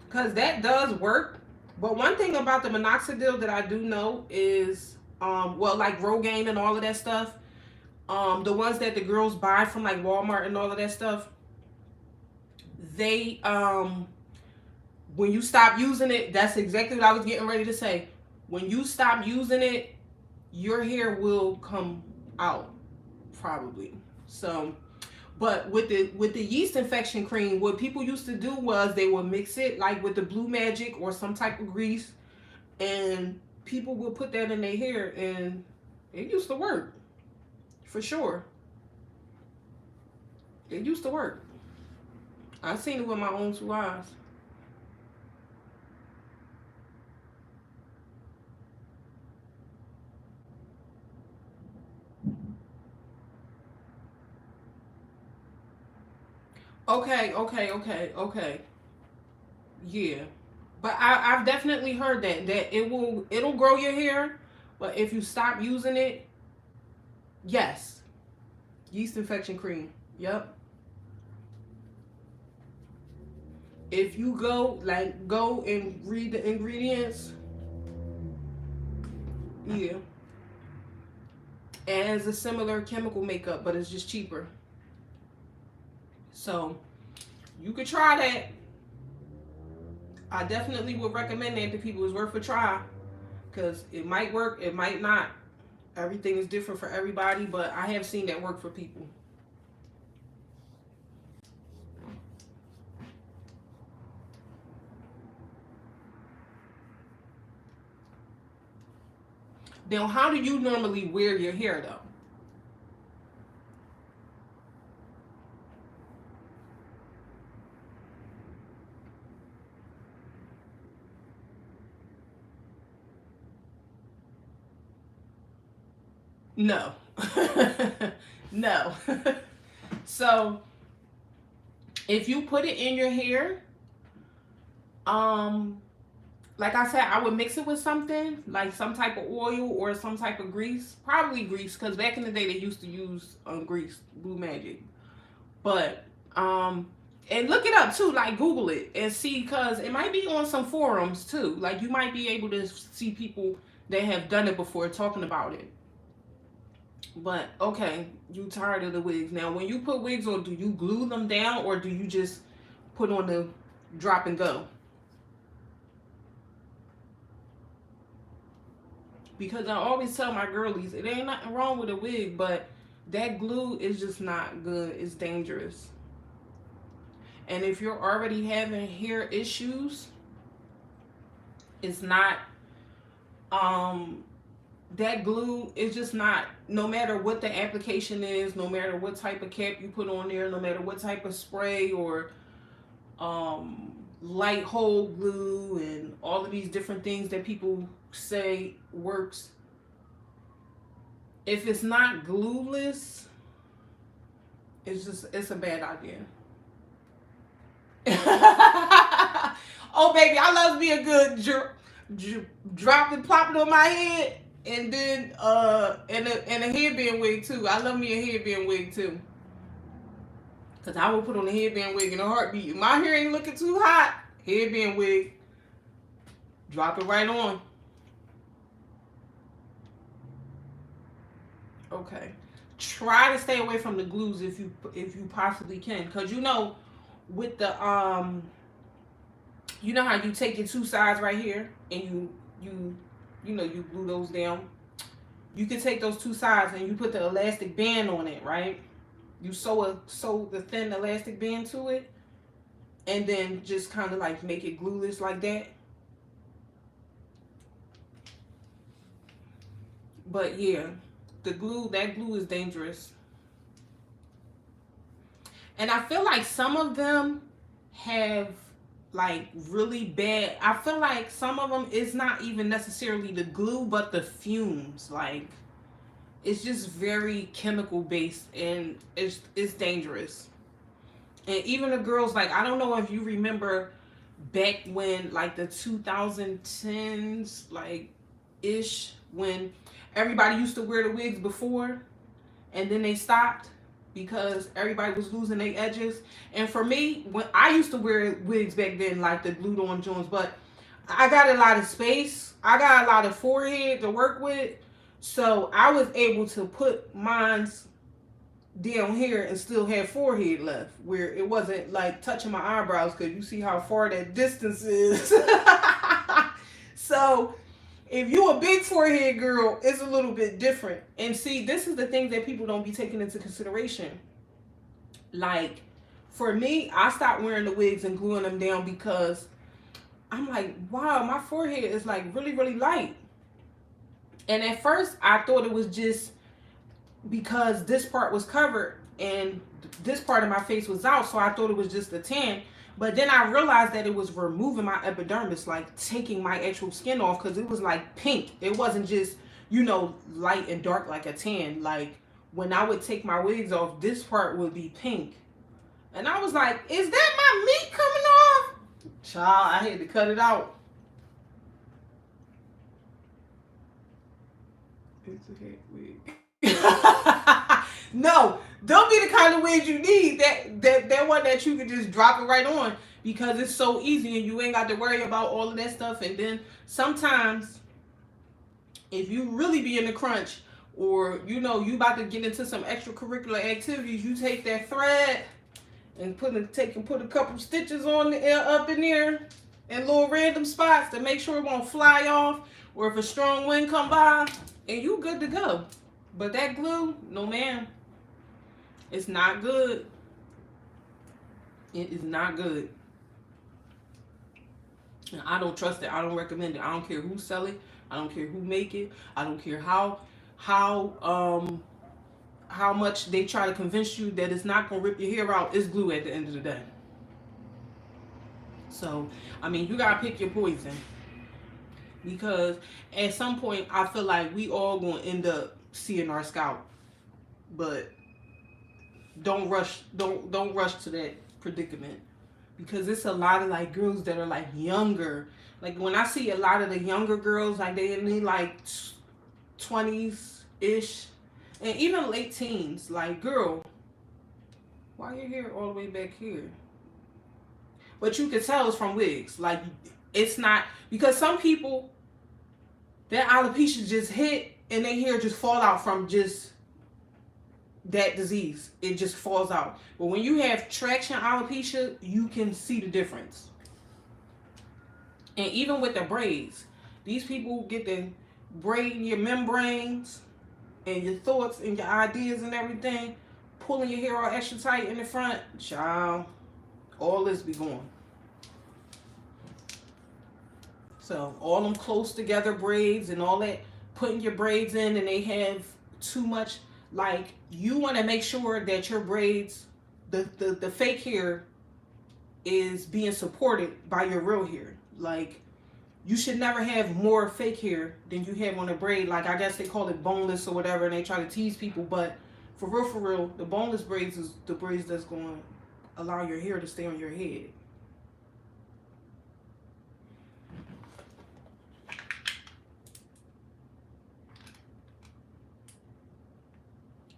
Because that does work. But one thing about the minoxidil that I do know is, well, like Rogaine and all of that stuff, the ones that the girls buy from like Walmart and all of that stuff, they, when you stop using it, that's exactly what I was getting ready to say. When you stop using it, your hair will come out, probably. So, but with the yeast infection cream, what people used to do was they would mix it like with the Blue Magic or some type of grease, and people would put that in their hair, and It used to work. For sure. It used to work. I seen it with my own two eyes. Okay, okay, okay, okay. Yeah. But I've definitely heard that it'll grow your hair, but if you stop using it, yes. Yeast infection cream. Yep. If you go and read the ingredients, yeah. And it's a similar chemical makeup, but it's just cheaper. So you could try that. I definitely would recommend that to people. It's worth a try. Because it might work, it might not. Everything is different for everybody, but I have seen that work for people. Now, how do you normally wear your hair though? No. No. So, if you put it in your hair, um, like I said, I would mix it with something, like some type of oil or some type of grease. Probably grease, because back in the day they used to use grease, Blue Magic. But and look it up too, like Google it and see, because it might be on some forums too. Like you might be able to see people that have done it before talking about it. But okay, you tired of the wigs. Now when you put wigs on, do you glue them down or do you just put on the drop and go? Because I always tell my girlies, it ain't nothing wrong with a wig, but that glue is just not good. It's dangerous. And if you're already having hair issues, it's not that glue is just not, no matter what the application is, no matter what type of cap you put on there, no matter what type of spray or light hold glue and all of these different things that people say works, if it's not glueless, it's a bad idea. Oh baby, I love me a good drop and plop it on my head, and then and a headband wig too. I love me a headband wig too, cause I will put on a headband wig in a heartbeat. If my hair ain't looking too hot, headband wig, drop it right on. Okay, try to stay away from the glues if you possibly can, cause with the you know how you take your two sides right here and you glue those down. You can take those two sides and you put the elastic band on it, right? You sew the thin elastic band to it, and then just kind of like make it glueless like that. But yeah, that glue is dangerous. And I feel like some of them have like really bad, I feel like some of them is not even necessarily the glue but the fumes. Like it's just very chemical based and it's dangerous. And even the girls, like I don't know if you remember back when like the 2010s like ish, when everybody used to wear the wigs before and then they stopped because everybody was losing their edges. And for me, when I used to wear wigs back then, like the glued on joints, but I got a lot of space. I got a lot of forehead to work with. So I was able to put mine's down here and still have forehead left, where it wasn't like touching my eyebrows, because you see how far that distance is. So if you a big forehead girl, it's a little bit different. And see, this is the thing that people don't be taking into consideration. Like, for me, I stopped wearing the wigs and gluing them down because I'm like, wow, my forehead is like really, really light. And at first I thought it was just because this part was covered and this part of my face was out, so I thought it was just a tan. But then I realized that it was removing my epidermis, like taking my actual skin off, because it was like pink. It wasn't just, you know, light and dark like a tan. Like when I would take my wigs off, this part would be pink. And I was like, is that my meat coming off? Child, I had to cut it out. It's a head wig. No, don't be the kind of wigs you need. That one that you can just drop it right on, because it's so easy and you ain't got to worry about all of that stuff. And then sometimes, if you really be in the crunch, or you know you about to get into some extracurricular activities, you take that thread and put a couple stitches on the up in there in little random spots to make sure it won't fly off, or if a strong wind come by, and you good to go. But that glue, no ma'am. It's not good. It is not good. And I don't trust it. I don't recommend it. I don't care who sell it. I don't care who make it. I don't care how much they try to convince you that it's not gonna rip your hair out. It's glue at the end of the day. So, I mean, you gotta pick your poison, because at some point I feel like we all gonna end up seeing our scalp. But don't rush to that predicament, because it's a lot of like girls that are like younger. Like when I see a lot of the younger girls, like they in like 20s ish, and even late teens, like, girl, why your hair all the way back here? But you can tell it's from wigs. Like, it's not, because some people, their alopecia just hit and their hair just fall out from just that disease. It just falls out. But when you have traction alopecia, you can see the difference. And even with the braids, these people get the braid in your membranes and your thoughts and your ideas and everything, pulling your hair all extra tight in the front. Child, all this be gone. So all them close together braids and all that, putting your braids in and they have too much. Like, you want to make sure that your braids, the fake hair, is being supported by your real hair. Like, you should never have more fake hair than you have on a braid. Like, I guess they call it boneless or whatever, and they try to tease people. But for real, the boneless braids is the braids that's going to allow your hair to stay on your head.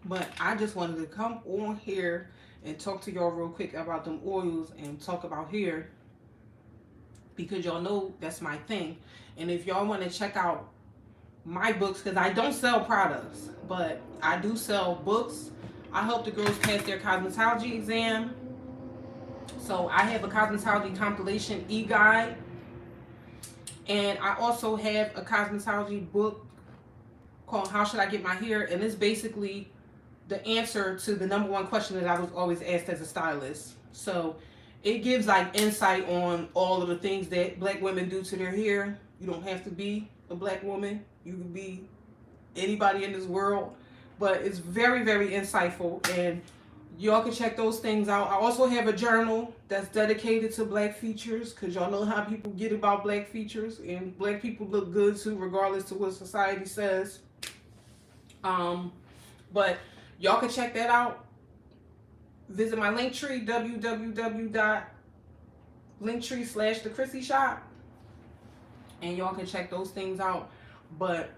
But I just wanted to come on here and talk to y'all real quick about them oils and talk about hair, because y'all know that's my thing. And if y'all want to check out my books, because I don't sell products, but I do sell books. I help the girls pass their cosmetology exam. So I have a cosmetology compilation e-guide, and I also have a cosmetology book called How Should I Get My Hair? And it's basically the answer to the #1 question that I was always asked as a stylist. So it gives like insight on all of the things that black women do to their hair. You don't have to be a black woman. You can be anybody in this world. But it's very, very insightful, and y'all can check those things out. I also have a journal that's dedicated to black features, because y'all know how people get about black features, and black people look good too, regardless to what society says. But y'all can check that out. Visit my Linktree, www.linktree/thechrissy shop, and y'all can check those things out. But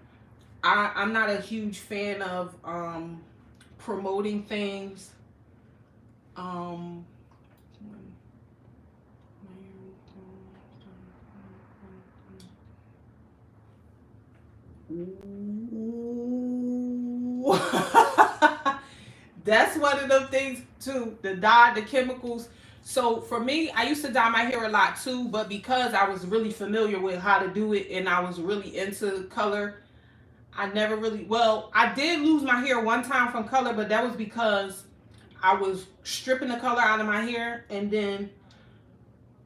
I'm not a huge fan of promoting things. That's one of them things too, the dye, the chemicals. So for me, I used to dye my hair a lot too, but because I was really familiar with how to do it and I was really into color, I never really, well, I did lose my hair one time from color, but that was because I was stripping the color out of my hair, and then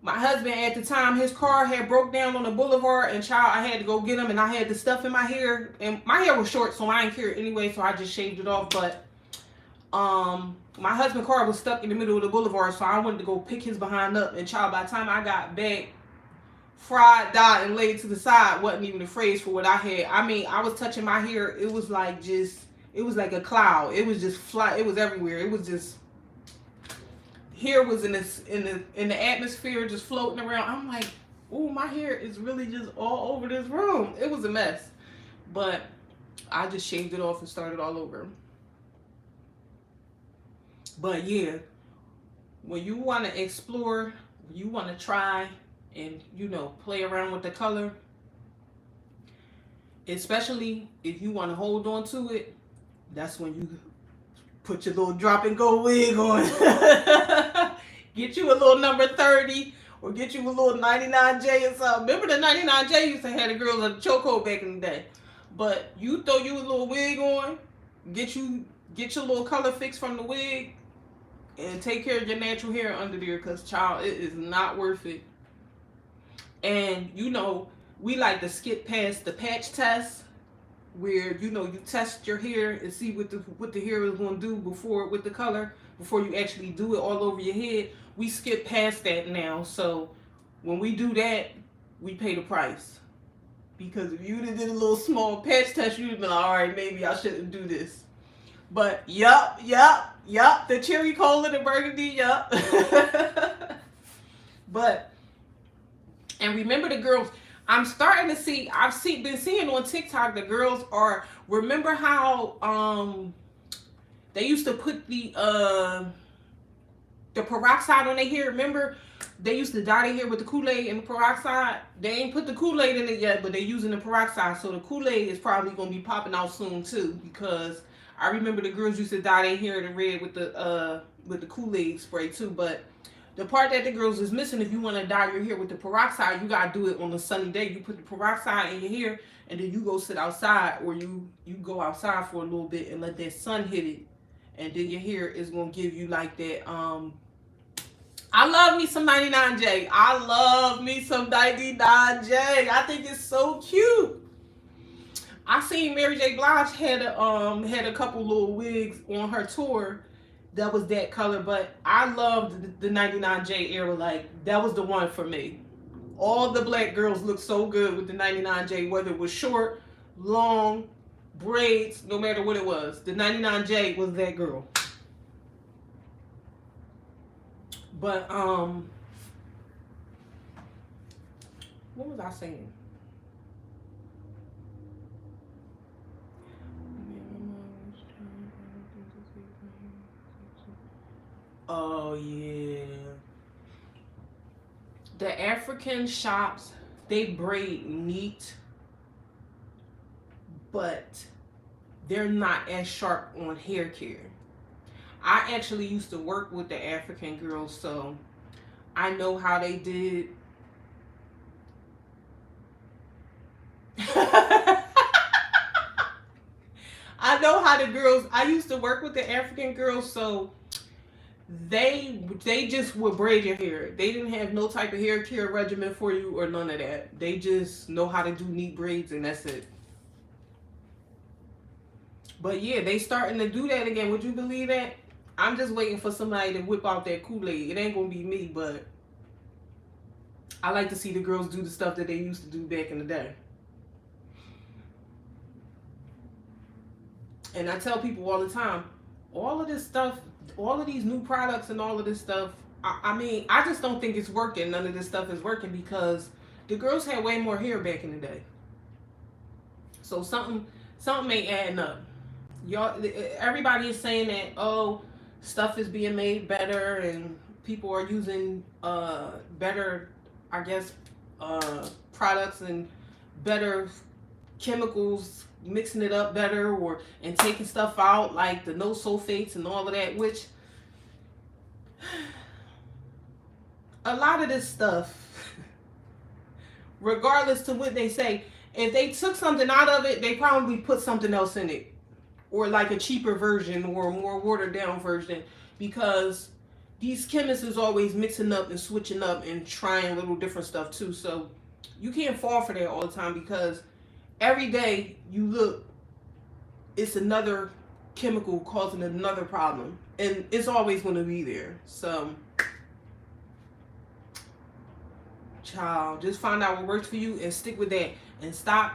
My husband at the time, his car had broke down on the boulevard, and child, I had to go get him, and I had the stuff in my hair, and my hair was short, so I didn't care anyway, so I just shaved it off. But my husband's car was stuck in the middle of the boulevard, so I wanted to go pick his behind up, and child, by the time I got back, fried, dyed, and laid to the side wasn't even the phrase for what I had. I mean, I was touching my hair, it was like just, it was like a cloud. It was just fly, it was everywhere. It was just, hair was in the atmosphere, just floating around. I'm like, oh, my hair is really just all over this room. It was a mess, but I just shaved it off and started all over. But yeah, when you want to explore, you want to try and, you know, play around with the color, especially if you want to hold on to it, that's when you put your little drop and go wig on. Get you a little number 30, or get you a little 99J or something. Remember the 99J used to have the girls on the chokehold back in the day. But you throw you a little wig on, get your little color fix from the wig, and take care of your natural hair under there, because child, it is not worth it. And you know, we like to skip past the patch test, where, you know, you test your hair and see what the hair is going to do before, with the color, before you actually do it all over your head. We skip past that now. So when we do that, we pay the price. Because if you did a little small patch test, you'd have been like, all right, maybe I shouldn't do this. But yup, the cherry cola, the burgundy, yup. But, and remember the girls, I'm starting to see, been seeing on TikTok, the girls are, remember how they used to put the peroxide on their hair? Remember, they used to dye their hair with the Kool-Aid and the peroxide? They ain't put the Kool-Aid in it yet, but they're using the peroxide. So the Kool-Aid is probably going to be popping out soon too, because I remember the girls used to dye their hair in red with the Kool-Aid spray too. But the part that the girls is missing, if you want to dye your hair with the peroxide, you got to do it on a sunny day. You put the peroxide in your hair, and then you go sit outside, or you go outside for a little bit and let that sun hit it. And then your hair is going to give you like that. I love me some 99J. I love me some 99J. I think it's so cute. I seen Mary J. Blige had a couple little wigs on her tour that was that color, but I loved the 99J era. Like, that was the one for me. All the black girls looked so good with the 99J, whether it was short, long, braids, no matter what it was. The 99J was that girl. But what was I saying? Oh yeah, the African shops, they braid neat, but they're not as sharp on hair care. I actually used to work with the African girls, so I know how they did. I know how the girls, I used to work with the African girls, so they just would braid your hair. They didn't have no type of hair care regimen for you or none of that. They just know how to do neat braids, and that's it. But yeah, they starting to do that again. Would you believe that? I'm just waiting for somebody to whip out that Kool-Aid. It ain't gonna be me, but I like to see the girls do the stuff that they used to do back in the day. And I tell people all the time, all of this stuff, all of these new products and all of this stuff, I mean, I just don't think it's working. None of this stuff is working, because the girls had way more hair back in the day. So something ain't adding up. Y'all, everybody is saying that, oh, stuff is being made better and people are using better, I guess, products and better chemicals, mixing it up better, or and taking stuff out like the no sulfates and all of that, which a lot of this stuff, regardless to what they say, if they took something out of it, they probably put something else in it, or like a cheaper version or a more watered down version, because these chemists is always mixing up and switching up and trying little different stuff too. So you can't fall for that all the time, because every day you look, it's another chemical causing another problem, and it's always going to be there. So child, just find out what works for you and stick with that, and stop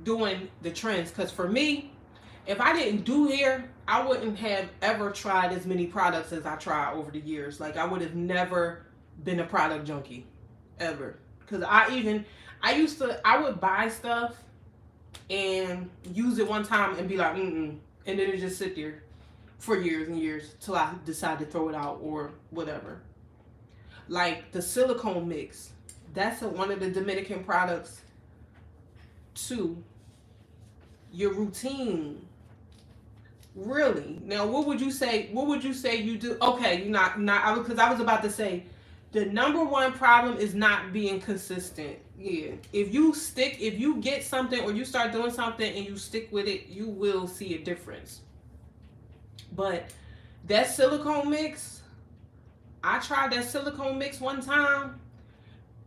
doing the trends. Because for me, if I didn't do hair, I wouldn't have ever tried as many products as I tried over the years. Like, I would have never been a product junkie ever. Because I would buy stuff and use it one time and be like, and then it just sit there for years and years till I decide to throw it out or whatever. Like the silicone mix, that's one of the Dominican products too. Your routine, really. Now, what would you say? What would you say you do? Okay, you're not. Because I was about to say, the number one problem is not being consistent. Yeah, if you get something or you start doing something and you stick with it, you will see a difference. But that silicone mix, I tried that silicone mix one time,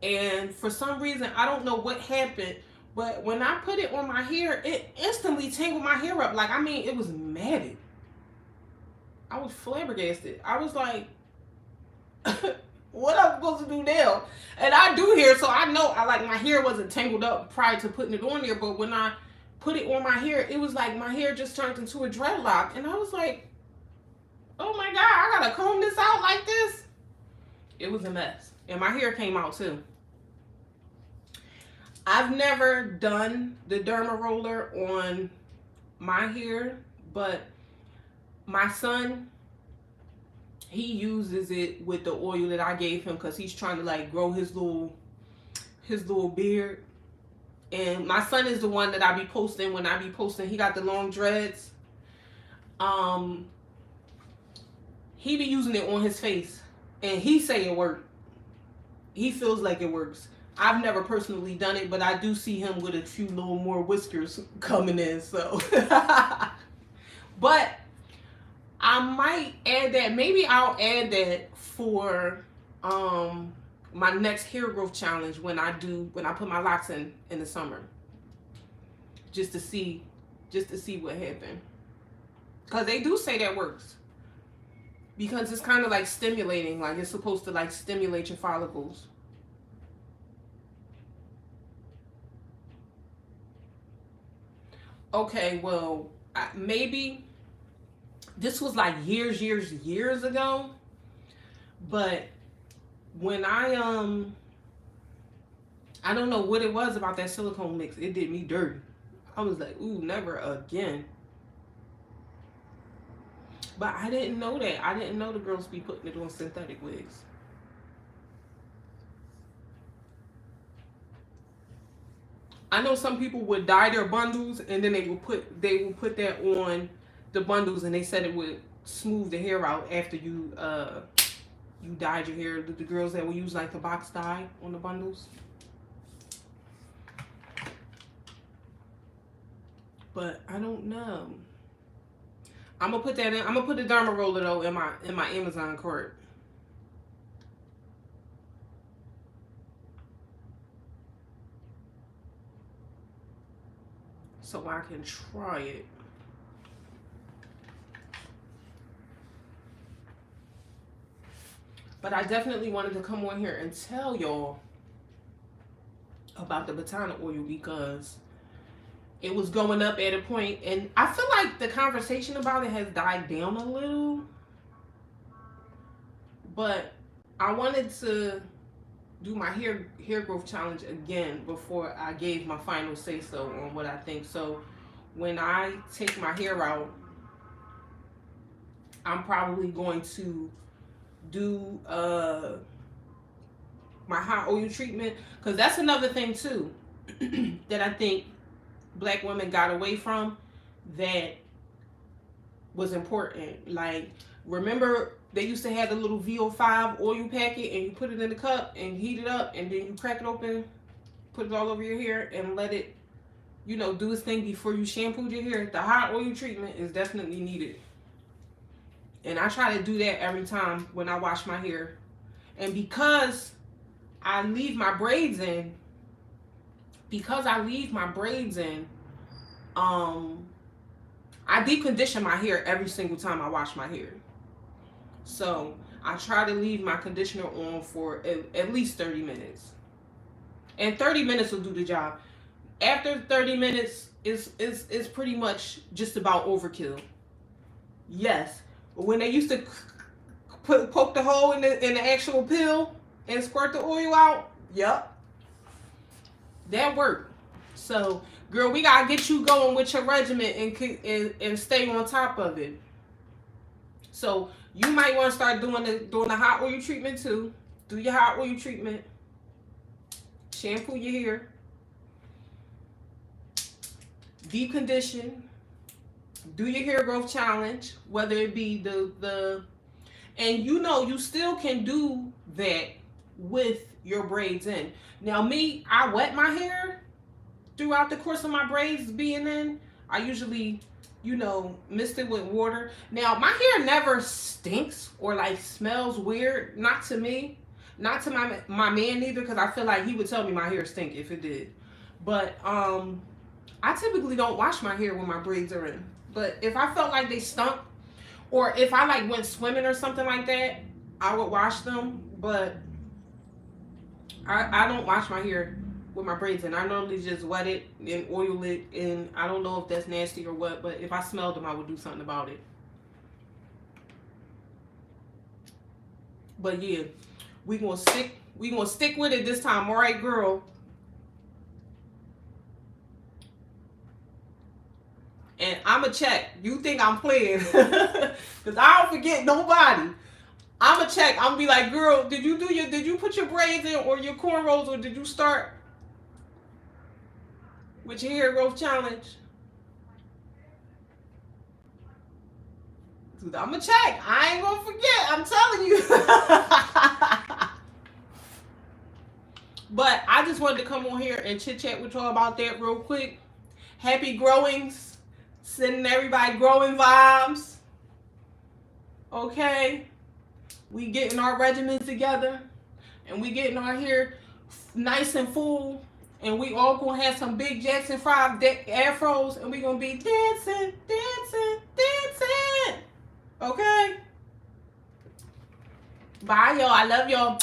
and for some reason, I don't know what happened, but when I put it on my hair, it instantly tangled my hair up. Like, I mean, it was matted. I was flabbergasted. I was like, what am I supposed to do now? And I do hair, so I know my hair wasn't tangled up prior to putting it on there, but when I put it on my hair, it was like my hair just turned into a dreadlock. And I was like, oh my God, I gotta comb this out like this? It was a mess. And my hair came out too. I've never done the derma roller on my hair, but my son, he uses it with the oil that I gave him because he's trying to like grow his little beard. And my son is the one that I be posting when I be posting. He got the long dreads. He be using it on his face, and he say it works. He feels like it works. I've never personally done it, but I do see him with a few little more whiskers coming in. So, but I might add that. Maybe I'll add that for my next hair growth challenge when I put my locks in the summer, just to see what happened. Because they do say that works, because it's kind of like stimulating, like it's supposed to like stimulate your follicles. Okay, well, maybe this was like years ago, but when I don't know what it was about that silicone mix, it did me dirty. I was like, ooh, never again. But I didn't know that. I didn't know the girls be putting it on synthetic wigs. I know some people would dye their bundles and then they will put that on the bundles, and they said it would smooth the hair out after you dyed your hair. The girls that will use like the box dye on the bundles. But I don't know. I'm gonna put that in. I'm gonna put the derma roller though in my Amazon cart. So I can try it. But I definitely wanted to come on here and tell y'all about the Batana oil, because it was going up at a point, and I feel like the conversation about it has died down a little. But I wanted to do my hair growth challenge again before I gave my final say so on what I think. So when I take my hair out, I'm probably going to do my hot oil treatment, because that's another thing too that I think Black women got away from that was important. Like, remember they used to have the little VO5 oil packet, and you put it in the cup and heat it up, and then you crack it open, put it all over your hair, and let it, do its thing before you shampooed your hair. The hot oil treatment is definitely needed. And I try to do that every time when I wash my hair. And because I leave my braids in, I deep condition my hair every single time I wash my hair. So I try to leave my conditioner on for at least 30 minutes. And 30 minutes will do the job. After 30 minutes is pretty much just about overkill. Yes. But when they used to poke the hole in the actual pill and squirt the oil out, yep, that worked. So, girl, we gotta get you going with your regimen and stay on top of it. So you might want to start doing the hot oil treatment too. Do your hot oil treatment. Shampoo your hair. Deep condition. Do your hair growth challenge, whether it be and you know you still can do that with your braids in. Now me, I wet my hair throughout the course of my braids being in. I usually, mist it with water. Now my hair never stinks or like smells weird. Not to me, not to my man either, because I feel like he would tell me my hair stink if it did. But I typically don't wash my hair when my braids are in. But if I felt like they stunk, or if I like went swimming or something like that, I would wash them. But I don't wash my hair with my braids in. I normally just wet it and oil it, and I don't know if that's nasty or what, but if I smelled them, I would do something about it. But yeah, we gonna stick with it this time, all right, girl? And I'ma check. You think I'm playing? Cause I don't forget nobody. I'ma check. I'm be like, girl, did you put your braids in or your cornrows, or did you start with your hair growth challenge? Dude, I'ma check. I ain't gonna forget. I'm telling you. But I just wanted to come on here and chit chat with y'all about that real quick. Happy growings. Sending everybody growing vibes. Okay. We getting our regimens together. And we getting our hair nice and full. And we all gonna have some big Jackson 5 afros. And we gonna be dancing, dancing, dancing. Okay? Bye, y'all. I love y'all.